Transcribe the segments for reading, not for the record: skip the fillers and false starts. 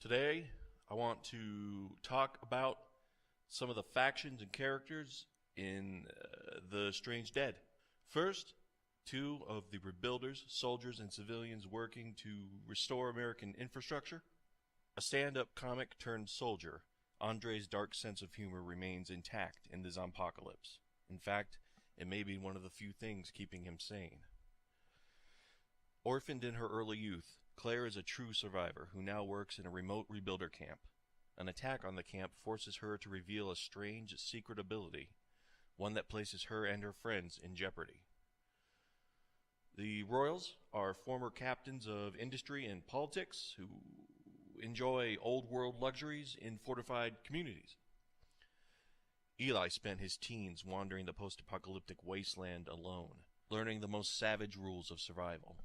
Today, I want to talk about some of the factions and characters in The Strange Dead. First, two of the rebuilders, soldiers, and civilians working to restore American infrastructure. A stand up comic turned soldier, Andre's dark sense of humor remains intact in the zompocalypse. In fact, it may be one of the few things keeping him sane. Orphaned in her early youth, Claire is a true survivor who now works in a remote rebuilder camp. An attack on the camp forces her to reveal a strange secret ability, one that places her and her friends in jeopardy. The Royals are former captains of industry and politics who enjoy old world luxuries in fortified communities. Eli spent his teens wandering the post-apocalyptic wasteland alone, learning the most savage rules of survival.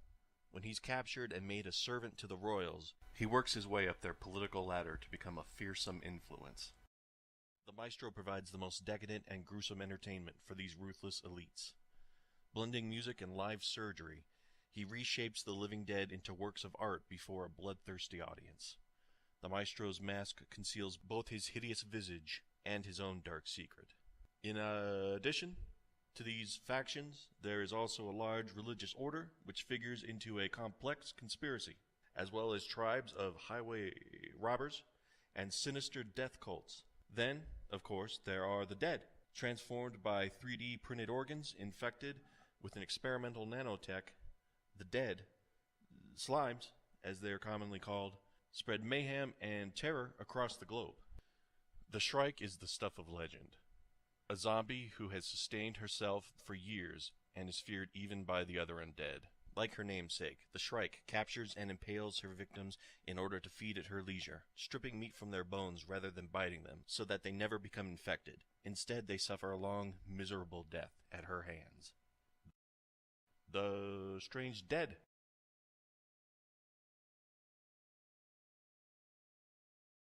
When he's captured and made a servant to the Royals, he works his way up their political ladder to become a fearsome influence. The Maestro provides the most decadent and gruesome entertainment for these ruthless elites. Blending music and live surgery, he reshapes the living dead into works of art before a bloodthirsty audience. The Maestro's mask conceals both his hideous visage and his own dark secret. In addition to these factions, there is also a large religious order which figures into a complex conspiracy, as well as tribes of highway robbers and sinister death cults. Then, of course, there are the dead, transformed by 3D printed organs infected with an experimental nanotech. The dead, slimes, as they are commonly called, spread mayhem and terror across the globe. The Shrike is the stuff of legend. A zombie who has sustained herself for years and is feared even by the other undead. Like her namesake, the Shrike captures and impales her victims in order to feed at her leisure, stripping meat from their bones rather than biting them, so that they never become infected. Instead, they suffer a long, miserable death at her hands. The Strange Dead